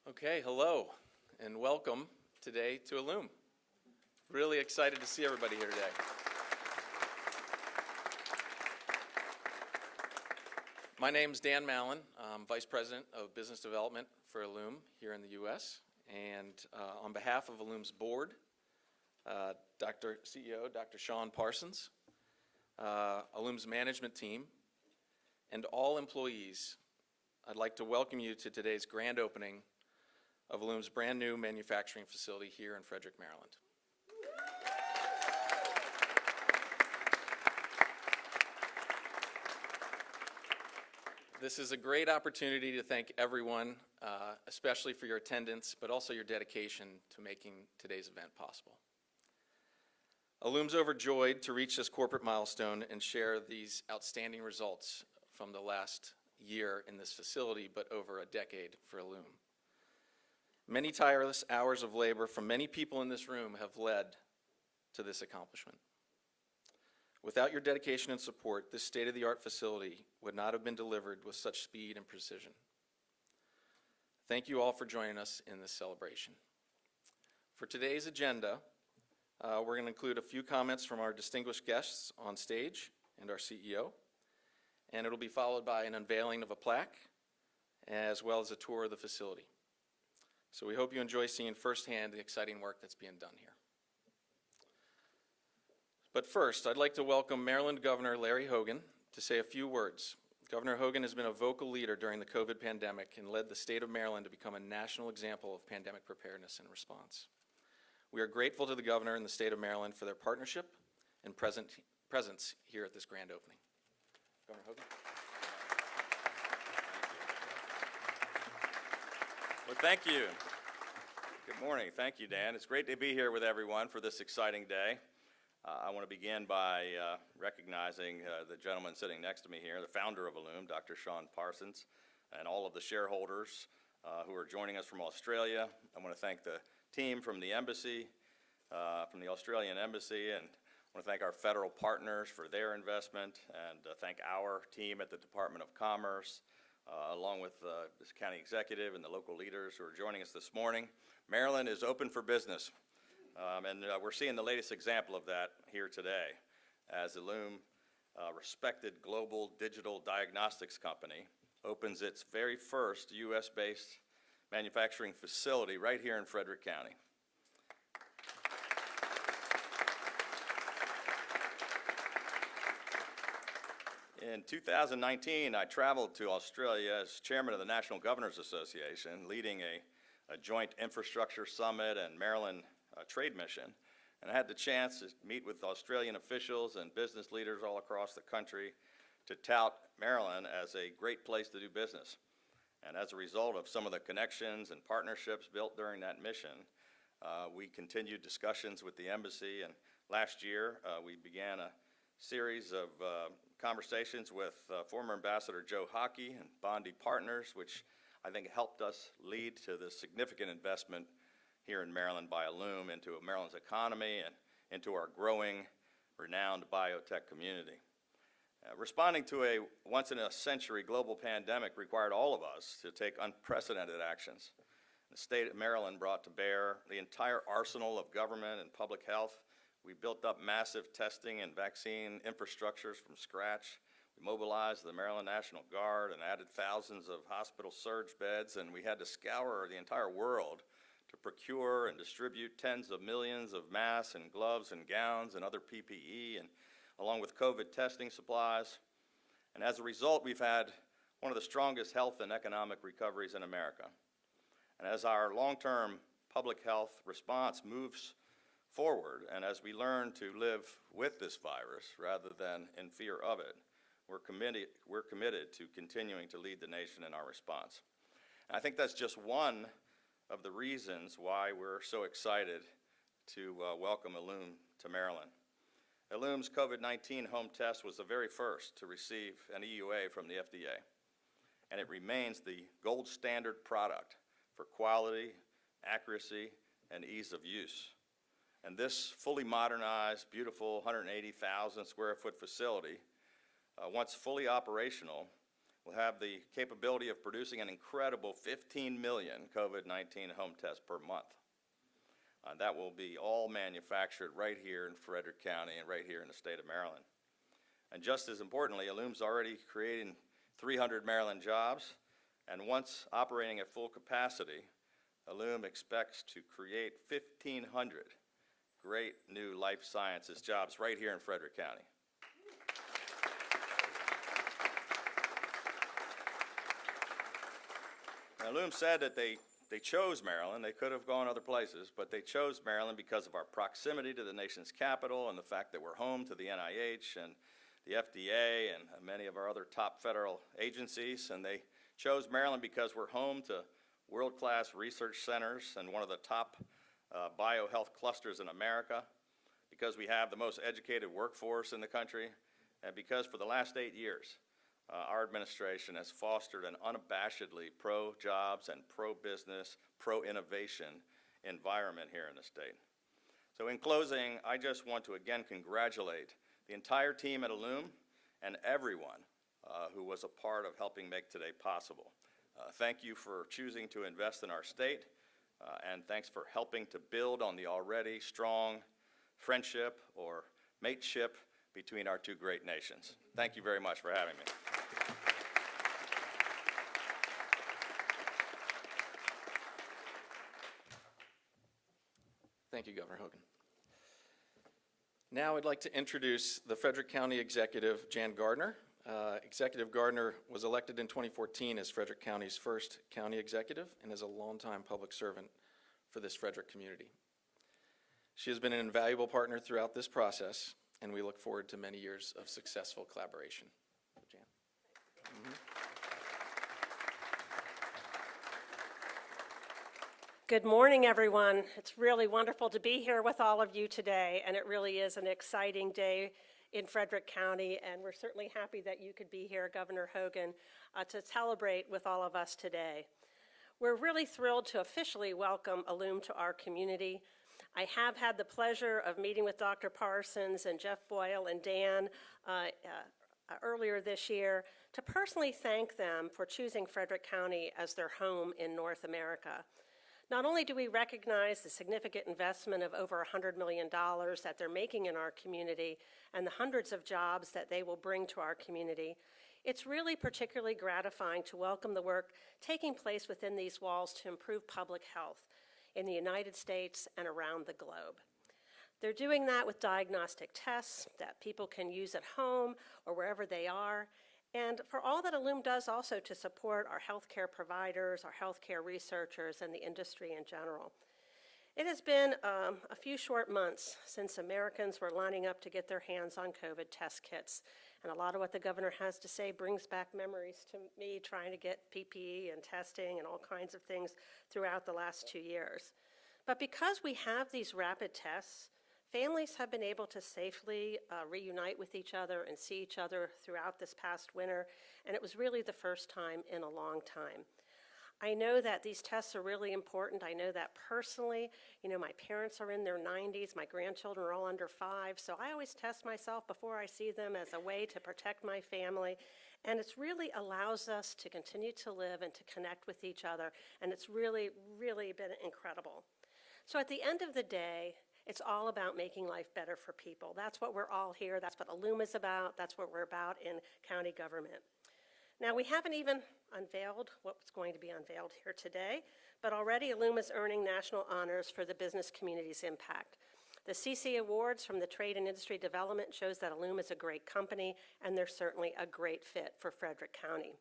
Okay, hello and welcome today to Illume. Really excited to see everybody here today. My name's Dan Mallon. I'm Vice President of Business Development for Illume here in the U.S. And on behalf of Illume's board, CEO Dr. Sean Parsons, Illume's management team, and all employees, I'd like to welcome you to today's grand opening of Illume's brand new manufacturing facility here in Frederick, Maryland. This is a great opportunity to thank everyone, especially for your attendance, but also your dedication to making today's event possible. Illume's overjoyed to reach this corporate milestone and share these outstanding results from the last year in this facility, but over a decade for Illume. Many tireless hours of labor from many people in this room have led to this accomplishment. Without your dedication and support, this state-of-the-art facility would not have been delivered with such speed and precision. Thank you all for joining us in this celebration. For today's agenda, we're going to include a few comments from our distinguished guests on stage and our CEO, and it'll be followed by an unveiling of a plaque, as well as a tour of the facility. So we hope you enjoy seeing firsthand the exciting work that's being done here. But first, I'd like to welcome Maryland Governor Larry Hogan to say a few words. Governor Hogan has been a vocal leader during the COVID pandemic and led the state of Maryland to become a national example of pandemic preparedness and response. We are grateful to the governor and the state of Maryland for their partnership and presence here at this grand opening. Governor Hogan. Well, thank you. Good morning. Thank you, Dan. It's great to be here with everyone for this exciting day. I want to begin by recognizing the gentleman sitting next to me here, the founder of Illume, Dr. Sean Parsons, and all of the shareholders who are joining us from Australia. I want to thank the team from the embassy, from the Australian embassy, and I want to thank our federal partners for their investment, and thank our team at the Department of Commerce, along with this county executive and the local leaders who are joining us this morning. Maryland is open for business, and we're seeing the latest example of that here today as Illume, respected global digital diagnostics company, opens its very first U.S.-based manufacturing facility right here in Frederick County. In 2019, I traveled to Australia as chairman of the National Governors Association, leading a joint infrastructure summit and Maryland trade mission. And I had the chance to meet with Australian officials and business leaders all across the country to tout Maryland as a great place to do business. And as a result of some of the connections and partnerships built during that mission, we continued discussions with the embassy. And last year, we began a series of conversations with former Ambassador Joe Hockey and Bondi Partners, which I think helped us lead to the significant investment here in Maryland by Illume into Maryland's economy and into our growing, renowned biotech community. Responding to a once-in-a-century global pandemic required all of us to take unprecedented actions. The state of Maryland brought to bear the entire arsenal of government and public health. We built up massive testing and vaccine infrastructures from scratch. We mobilized the Maryland National Guard and added thousands of hospital surge beds, and we had to scour the entire world to procure and distribute tens of millions of masks and gloves and gowns and other PPE, and along with COVID testing supplies. And as a result, we've had one of the strongest health and economic recoveries in America. And as our long-term public health response moves forward, and as we learn to live with this virus rather than in fear of it, we're committed to continuing to lead the nation in our response. And I think that's just one of the reasons why we're so excited to welcome Illume to Maryland. Illume's COVID-19 home test was the very first to receive an EUA from the FDA, and it remains the gold standard product for quality, accuracy, and ease of use. And this fully modernized, beautiful 180,000 square foot facility, once fully operational, will have the capability of producing an incredible 15 million COVID-19 home tests per month. That will be all manufactured right here in Frederick County and right here in the state of Maryland. And just as importantly, Illume's already creating 300 Maryland jobs, and once operating at full capacity, Illume expects to create 1,500 great new life sciences jobs right here in Frederick County. Now, Illume said that they chose Maryland. They could have gone other places, but they chose Maryland because of our proximity to the nation's capital and the fact that we're home to the NIH and the FDA and many of our other top federal agencies. And they chose Maryland because we're home to world-class research centers and one of the top biohealth clusters in America, because we have the most educated workforce in the country, and because for the last 8 years, our administration has fostered an unabashedly pro-jobs and pro-business, pro-innovation environment here in the state. So in closing, I just want to again congratulate the entire team at Illume and everyone who was a part of helping make today possible. Thank you for choosing to invest in our state, and thanks for helping to build on the already strong friendship or mateship between our two great nations. Thank you very much for having me. Thank you, Governor Hogan. Now I'd like to introduce the Frederick County Executive, Jan Gardner. Executive Gardner was elected in 2014 as Frederick County's first county executive and is a longtime public servant for this Frederick community. She has been an invaluable partner throughout this process, and we look forward to many years of successful collaboration. Jan. Good morning, everyone. It's really wonderful to be here with all of you today, and it really is an exciting day in Frederick County, and we're certainly happy that you could be here, Governor Hogan, to celebrate with all of us today. We're really thrilled to officially welcome Illume to our community. I have had the pleasure of meeting with Dr. Parsons and Jeff Boyle and Dan earlier this year to personally thank them for choosing Frederick County as their home in North America. Not only do we recognize the significant investment of over $100 million that they're making in our community and the hundreds of jobs that they will bring to our community, it's really particularly gratifying to welcome the work taking place within these walls to improve public health in the United States and around the globe. They're doing that with diagnostic tests that people can use at home or wherever they are, and for all that Illume does also to support our healthcare providers, our healthcare researchers, and the industry in general. It has been a few short months since Americans were lining up to get their hands on COVID test kits, and a lot of what the governor has to say brings back memories to me trying to get PPE and testing and all kinds of things throughout the last 2 years. But because we have these rapid tests, families have been able to safely reunite with each other and see each other throughout this past winter, and it was really the first time in a long time. I know that these tests are really important. I know that personally. You know, my parents are in their 90s. My grandchildren are all under 5, so I always test myself before I see them as a way to protect my family, and it really allows us to continue to live and to connect with each other, and it's really, really been incredible. So at the end of the day, it's all about making life better for people. That's what we're all here. That's what Illume is about. That's what we're about in county government. Now, we haven't even unveiled what's going to be unveiled here today, but already Illume is earning national honors for the business community's impact. The CC Awards from the Trade and Industry Development shows that Illume is a great company, and they're certainly a great fit for Frederick County.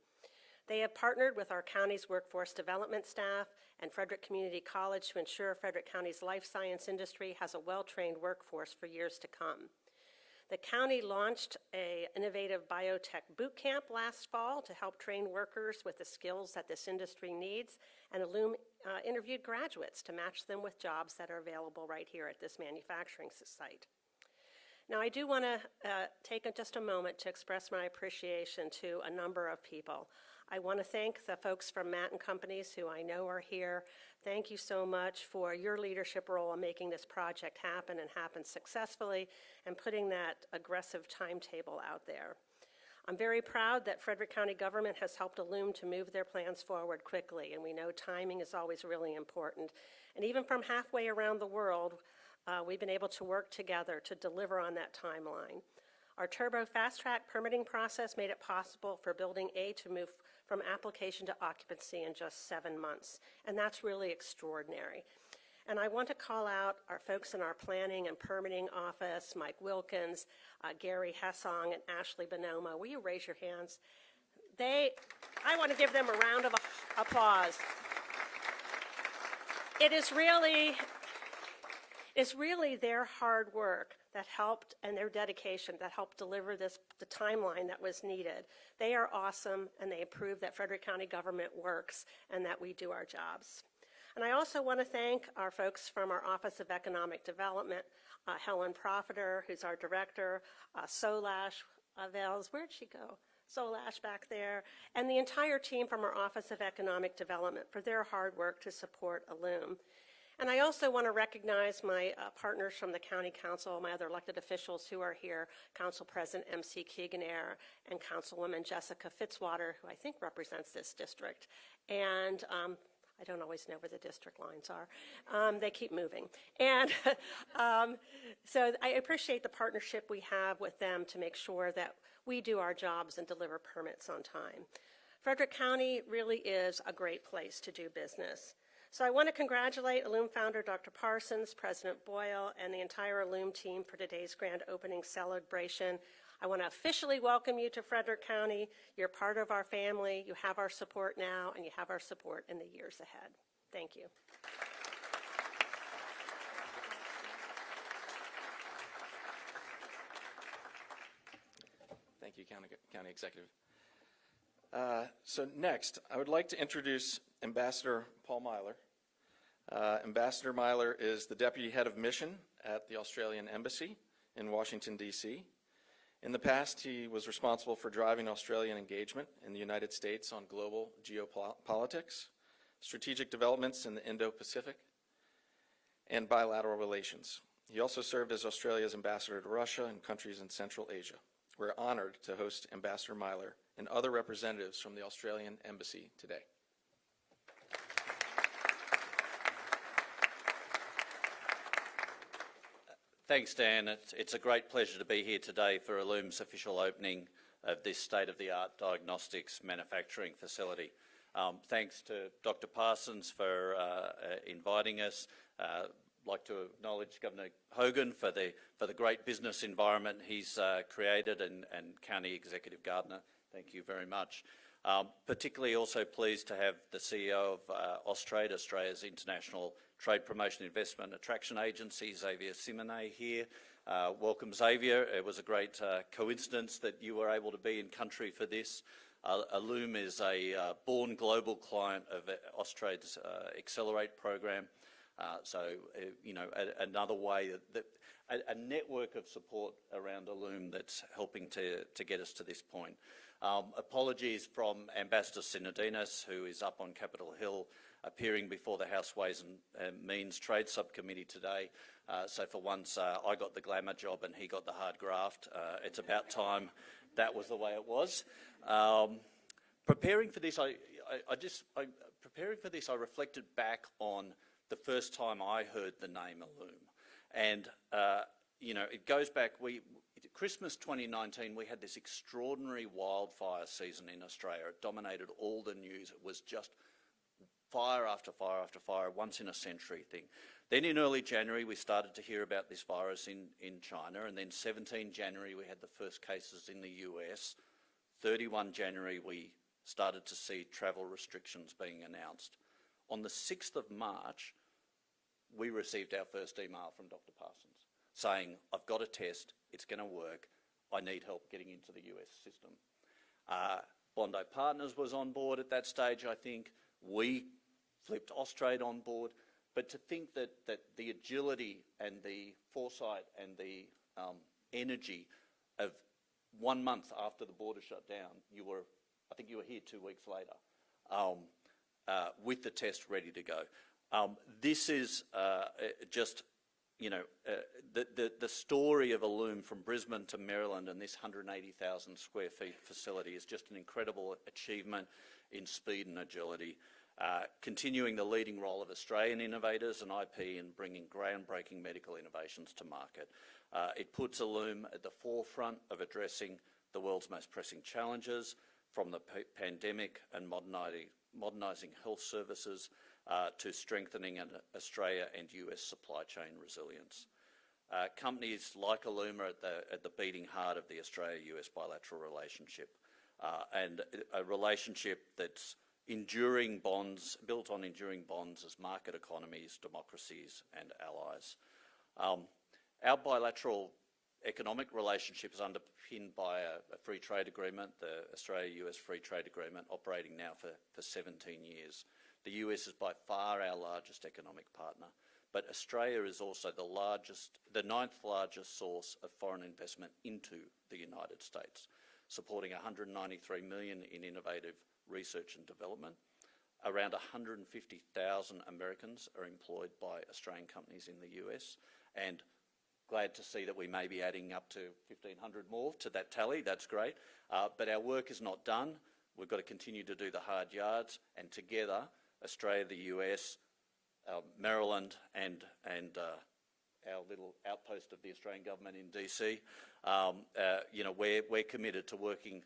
They have partnered with our county's workforce development staff and Frederick Community College to ensure Frederick County's life science industry has a well-trained workforce for years to come. The county launched an innovative biotech boot camp last fall to help train workers with the skills that this industry needs, and Illume interviewed graduates to match them with jobs that are available right here at this manufacturing site. Now, I do want to take just a moment to express my appreciation to a number of people. I want to thank the folks from Matt & Companies who I know are here. Thank you so much for your leadership role in making this project happen and happen successfully and putting that aggressive timetable out there. I'm very proud that Frederick County government has helped Illume to move their plans forward quickly, and we know timing is always really important. And even from halfway around the world, we've been able to work together to deliver on that timeline. Our turbo fast-track permitting process made it possible for Building A to move from application to occupancy in just 7 months, and that's really extraordinary. And I want to call out our folks in our planning and permitting office, Mike Wilkins, Gary Hessong, and Ashley Bonoma. Will you raise your hands? I want to give them a round of applause. It's really their hard work that helped, and their dedication that helped deliver the timeline that was needed. They are awesome, and they prove that Frederick County government works and that we do our jobs. And I also want to thank our folks from our Office of Economic Development, Helen Profiter, who's our director, Solash Vels, where'd she go? Solash back there, and the entire team from our Office of Economic Development for their hard work to support Illume. And I also want to recognize my partners from the County Council, my other elected officials who are here, Council President M.C. Keegan-Air and Councilwoman Jessica Fitzwater, who I think represents this district. And I don't always know where the district lines are. They keep moving. And so I appreciate the partnership we have with them to make sure that we do our jobs and deliver permits on time. Frederick County really is a great place to do business. So I want to congratulate Illume founder Dr. Parsons, President Boyle, and the entire Illume team for today's grand opening celebration. I want to officially welcome you to Frederick County. You're part of our family. You have our support now, and you have our support in the years ahead. Thank you. Thank you, County Executive. So next, I would like to introduce Ambassador Paul Myler. Ambassador Myler is the Deputy Head of Mission at the Australian Embassy in Washington, D.C. In the past, he was responsible for driving Australian engagement in the United States on global geopolitics, strategic developments in the Indo-Pacific, and bilateral relations. He also served as Australia's ambassador to Russia and countries in Central Asia. We're honored to host Ambassador Myler and other representatives from the Australian Embassy today. Thanks, Dan. It's a great pleasure to be here today for Illume's official opening of this state-of-the-art diagnostics manufacturing facility. Thanks to Dr. Parsons for inviting us. I'd like to acknowledge Governor Hogan for the great business environment he's created, and County Executive Gardner. Thank you very much. Particularly also pleased to have the CEO of Austrade, Australia's international trade promotion investment attraction agency, Xavier Simonet, here. Welcome, Xavier. It was a great coincidence that you were able to be in country for this. Illume is a born global client of Austrade's Accelerate program. Another way that a network of support around Illume that's helping to get us to this point. Apologies from Ambassador Sinodinos, who is up on Capitol Hill, appearing before the House Ways and Means Trade Subcommittee today. So for once, I got the glamour job and he got the hard graft. It's about time that was the way it was. Preparing for this, I reflected back on the first time I heard the name Illume, and it goes back. Christmas 2019, we had this extraordinary wildfire season in Australia. It dominated all the news. It was just fire after fire after fire, once in a century thing. Then in early January, we started to hear about this virus in China, and then 17 January, we had the first cases in the US. 31 January, we started to see travel restrictions being announced. On the 6th of March, we received our first email from Dr. Parsons saying, I've got a test, it's going to work, I need help getting into the US system. Bondi Partners was on board at that stage, I think. We flipped Austrade on board. But to think that the agility and the foresight and the energy of 1 month after the border shut down, I think you were here 2 weeks later, with the test ready to go. This is just the story of Illume from Brisbane to Maryland and this 180,000 square feet facility is just an incredible achievement in speed and agility, continuing the leading role of Australian innovators and IP in bringing groundbreaking medical innovations to market. It puts Illume at the forefront of addressing the world's most pressing challenges, from the pandemic and modernising health services to strengthening Australia and US supply chain resilience. Companies like Illume are at the beating heart of the Australia-US bilateral relationship, and a relationship that's enduring bonds, built on enduring bonds as market economies, democracies and allies. Our bilateral economic relationship is underpinned by a free trade agreement, the Australia-US Free Trade Agreement, operating now for 17 years. The US is by far our largest economic partner, but Australia is also the ninth largest source of foreign investment into the United States, supporting $193 million in innovative research and development. Around 150,000 Americans are employed by Australian companies in the US, and glad to see that we may be adding up to 1,500 more to that tally. That's great. But our work is not done. We've got to continue to do the hard yards, and together, Australia, the US, Maryland, and our little outpost of the Australian government in DC, we're committed to working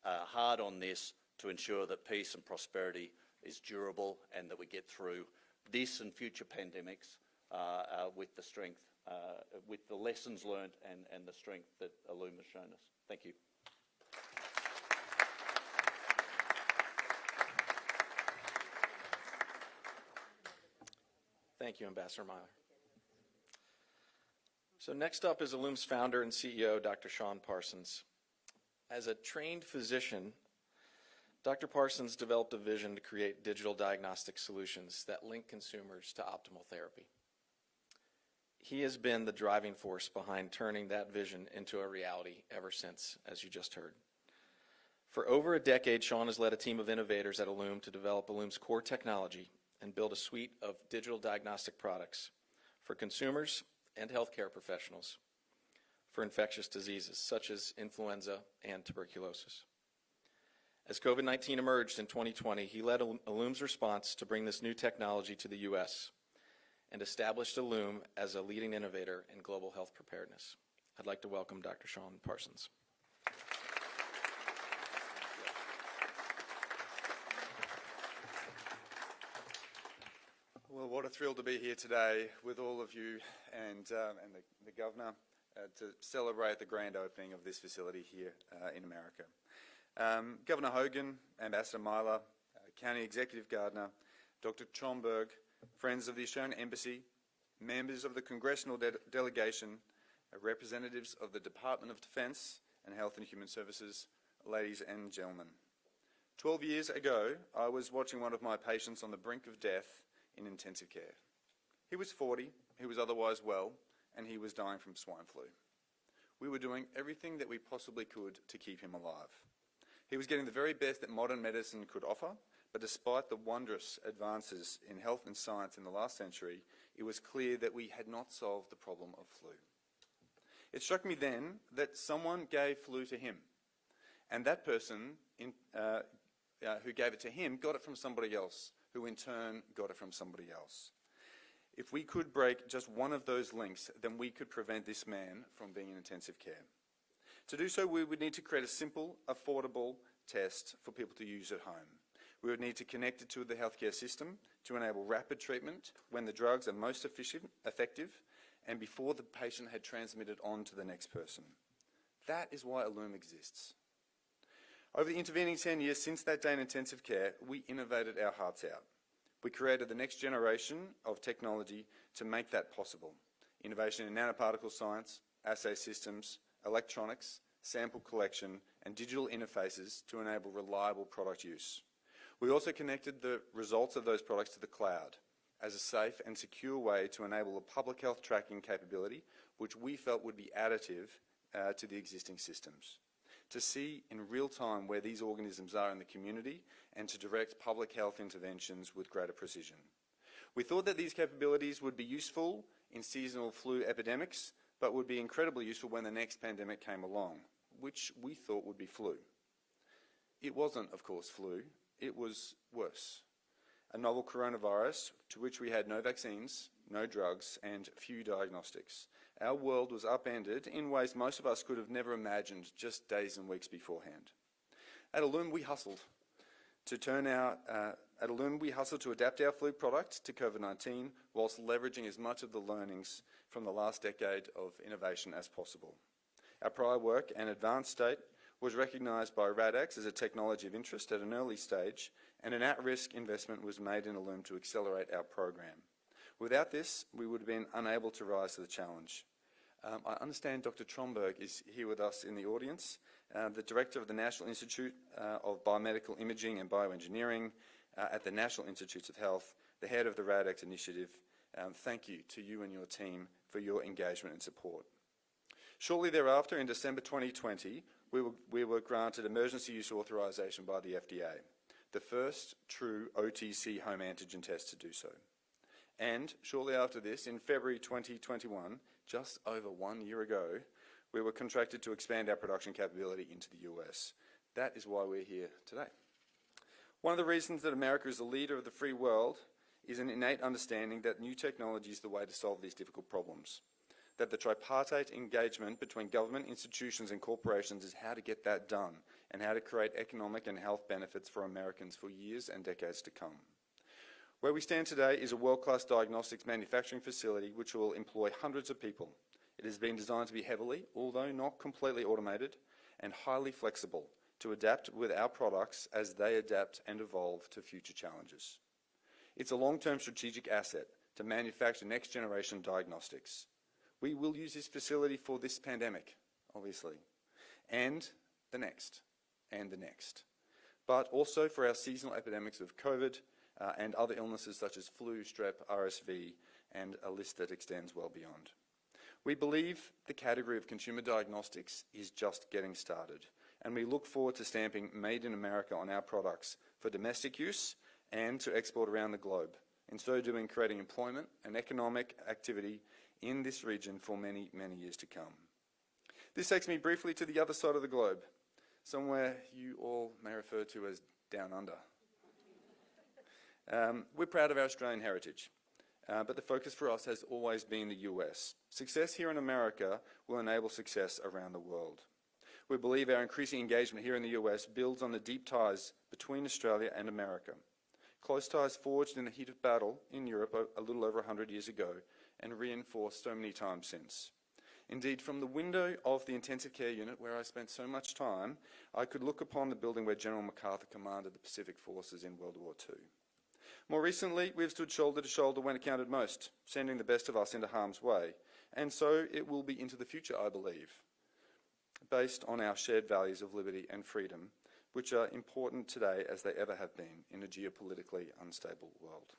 hard on this to ensure that peace and prosperity is durable and that we get through this and future pandemics with the strength, with the lessons learned and the strength that Illume has shown us. Thank you. Thank you, Ambassador Myler. So next up is Illume's founder and CEO, Dr. Sean Parsons. As a trained physician, Dr. Parsons developed a vision to create digital diagnostic solutions that link consumers to optimal therapy. He has been the driving force behind turning that vision into a reality ever since, as you just heard. For over a decade, Sean has led a team of innovators at Illume to develop Illume's core technology and build a suite of digital diagnostic products for consumers and healthcare professionals for infectious diseases such as influenza and tuberculosis. As COVID-19 emerged in 2020, he led Illume's response to bring this new technology to the US and established Illume as a leading innovator in global health preparedness. I'd like to welcome Dr. Sean Parsons. Well, what a thrill to be here today with all of you and the Governor to celebrate the grand opening of this facility here in America. Governor Hogan, Ambassador Myler, County Executive Gardner, Dr. Chomberg, friends of the Australian Embassy, members of the Congressional Delegation, representatives of the Department of Defence and Health and Human Services, ladies and gentlemen. 12 years ago, I was watching one of my patients on the brink of death in intensive care. He was 40, he was otherwise well, and he was dying from swine flu. We were doing everything that we possibly could to keep him alive. He was getting the very best that modern medicine could offer, but despite the wondrous advances in health and science in the last century, it was clear that we had not solved the problem of flu. It struck me then that someone gave flu to him, and that person who gave it to him got it from somebody else, who in turn got it from somebody else. If we could break just one of those links, then we could prevent this man from being in intensive care. To do so, we would need to create a simple, affordable test for people to use at home. We would need to connect it to the healthcare system to enable rapid treatment when the drugs are most effective and before the patient had transmitted on to the next person. That is why Illume exists. Over the intervening 10 years since that day in intensive care, we innovated our hearts out. We created the next generation of technology to make that possible. Innovation in nanoparticle science, assay systems, electronics, sample collection, and digital interfaces to enable reliable product use. We also connected the results of those products to the cloud as a safe and secure way to enable a public health tracking capability, which we felt would be additive to the existing systems. To see in real time where these organisms are in the community and to direct public health interventions with greater precision. We thought that these capabilities would be useful in seasonal flu epidemics, but would be incredibly useful when the next pandemic came along, which we thought would be flu. It wasn't, of course, flu. It was worse. A novel coronavirus to which we had no vaccines, no drugs, and few diagnostics. Our world was upended in ways most of us could have never imagined just days and weeks beforehand. At Illum, we hustled to adapt our flu product to COVID-19 whilst leveraging as much of the learnings from the last decade of innovation as possible. Our prior work and advanced state was recognised by RADx as a technology of interest at an early stage, and an at-risk investment was made in Illum to accelerate our program. Without this, we would have been unable to rise to the challenge. I understand Dr. Tromberg is here with us in the audience, the Director of the National Institute of Biomedical Imaging and Bioengineering at the National Institutes of Health, the head of the RADx initiative. Thank you to you and your team for your engagement and support. Shortly thereafter, in December 2020, we were granted emergency use authorization by the FDA, the first true OTC home antigen test to do so. And shortly after this, in February 2021, just over 1 year ago, we were contracted to expand our production capability into the US. That is why we're here today. One of the reasons that America is the leader of the free world is an innate understanding that new technology is the way to solve these difficult problems. That the tripartite engagement between government, institutions and corporations is how to get that done and how to create economic and health benefits for Americans for years and decades to come. Where we stand today is a world-class diagnostics manufacturing facility which will employ hundreds of people. It has been designed to be heavily, although not completely automated, and highly flexible to adapt with our products as they adapt and evolve to future challenges. It's a long-term strategic asset to manufacture next-generation diagnostics. We will use this facility for this pandemic, obviously, and the next, but also for our seasonal epidemics of COVID and other illnesses such as flu, strep, RSV, and a list that extends well beyond. We believe the category of consumer diagnostics is just getting started, and we look forward to stamping Made in America on our products for domestic use and to export around the globe, in so doing creating employment and economic activity in this region for many, many years to come. This takes me briefly to the other side of the globe, somewhere you all may refer to as down under. We're proud of our Australian heritage, but the focus for us has always been the US. Success here in America will enable success around the world. We believe our increasing engagement here in the US builds on the deep ties between Australia and America. Close ties forged in the heat of battle in Europe a little over 100 years ago and reinforced so many times since. Indeed, from the window of the intensive care unit where I spent so much time, I could look upon the building where General MacArthur commanded the Pacific Forces in World War II. More recently, we've stood shoulder to shoulder when it counted most, sending the best of us into harm's way, and so it will be into the future, I believe, based on our shared values of liberty and freedom, which are important today as they ever have been in a geopolitically unstable world.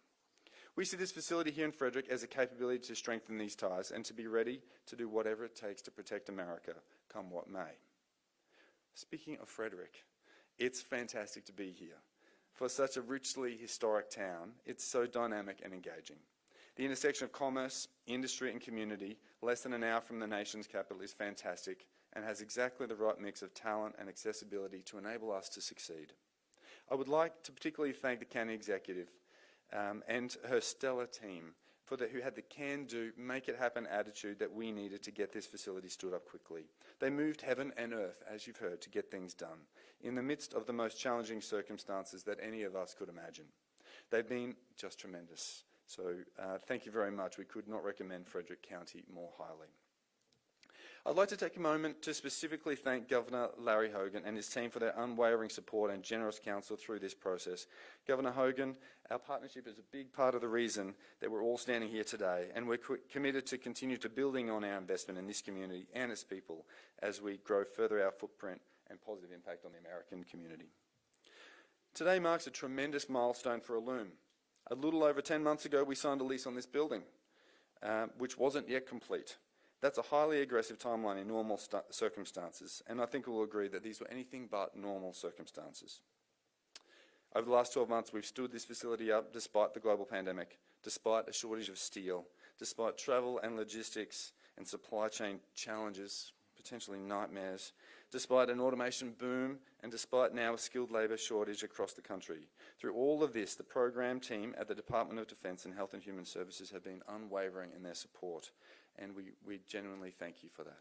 We see this facility here in Frederick as a capability to strengthen these ties and to be ready to do whatever it takes to protect America, come what may. Speaking of Frederick, it's fantastic to be here. For such a richly historic town, it's so dynamic and engaging. The intersection of commerce, industry and community, less than an hour from the nation's capital, is fantastic and has exactly the right mix of talent and accessibility to enable us to succeed. I would like to particularly thank the county executive and her stellar team who had the can-do, make-it-happen attitude that we needed to get this facility stood up quickly. They moved heaven and earth, as you've heard, to get things done, in the midst of the most challenging circumstances that any of us could imagine. They've been just tremendous. So thank you very much. We could not recommend Frederick County more highly. I'd like to take a moment to specifically thank Governor Larry Hogan and his team for their unwavering support and generous counsel through this process. Governor Hogan, our partnership is a big part of the reason that we're all standing here today, and we're committed to continue to building on our investment in this community and its people as we grow further our footprint and positive impact on the American community. Today marks a tremendous milestone for Illum. A little over 10 months ago, we signed a lease on this building, which wasn't yet complete. That's a highly aggressive timeline in normal circumstances, and I think we'll agree that these were anything but normal circumstances. Over the last 12 months, we've stood this facility up despite the global pandemic, despite a shortage of steel, despite travel and logistics and supply chain challenges, potentially nightmares, despite an automation boom, and despite now a skilled labour shortage across the country. Through all of this, the program team at the Department of Defence and Health and Human Services have been unwavering in their support, and we genuinely thank you for that.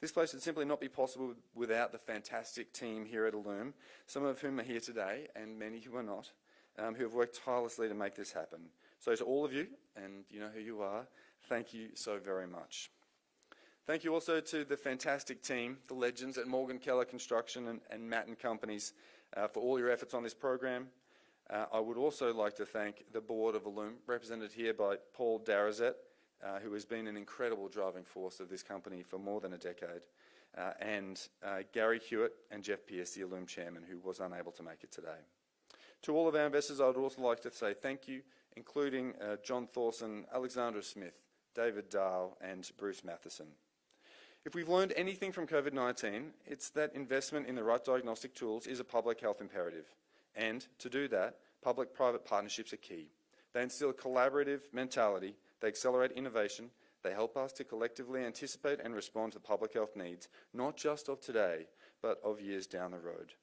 This place would simply not be possible without the fantastic team here at Illume, some of whom are here today and many who are not, who have worked tirelessly to make this happen. So to all of you, and you know who you are, thank you so very much. Thank you also to the fantastic team, the legends at Morgan Keller Construction and Matten Companies for all your efforts on this program. I would also like to thank the board of Illume, represented here by Paul Darazet, who has been an incredible driving force of this company for more than a decade, and Gary Hewitt and Jeff Pierce, the Illume chairman, who was unable to make it today. To all of our investors, I would also like to say thank you, including John Thorson, Alexandra Smith, David Dahl, and Bruce Matheson. If we've learned anything from COVID-19, it's that investment in the right diagnostic tools is a public health imperative. And to do that, public-private partnerships are key. They instill a collaborative mentality, they accelerate innovation, they help us to collectively anticipate and respond to the public health needs, not just of today, but of years down the road.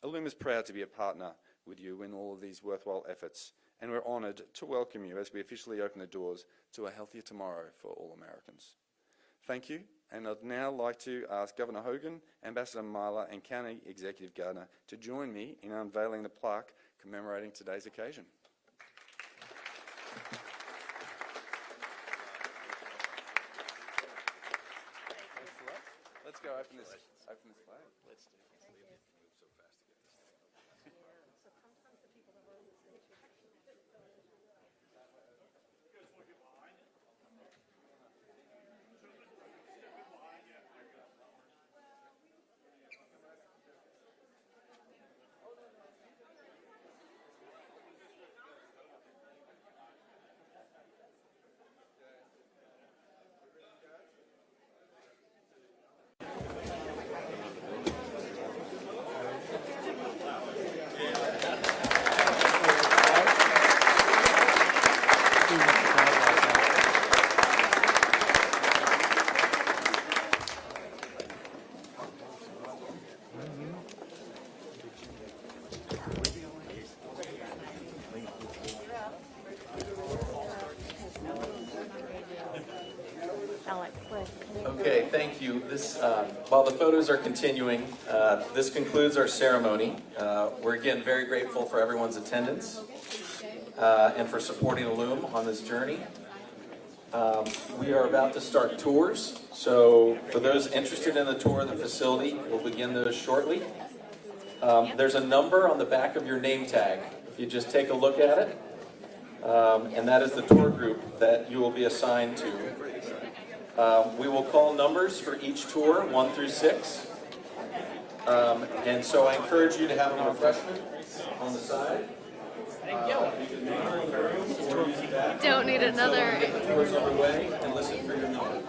Illume is proud to be a partner with you in all of these worthwhile efforts, and we're honoured to welcome you as we officially open the doors to a healthier tomorrow for all Americans. Thank you, and I'd now like to ask Governor Hogan, Ambassador Myler, and County Executive Gardner to join me in unveiling the plaque commemorating today's occasion. Let's go open this flag. Let's do it. Okay, thank you. While the photos are continuing, this concludes our ceremony. We're again very grateful for everyone's attendance and for supporting Illume on this journey. We are about to start tours, so for those interested in the tour of the facility, we'll begin those shortly. There's a number on the back of your name tag, if you just take a look at it, and that is the tour group that you will be assigned to. We will call numbers for each tour, 1 through 6. And so I encourage you to have a refreshment on the side. Don't need another. Get the tours underway and listen for your number.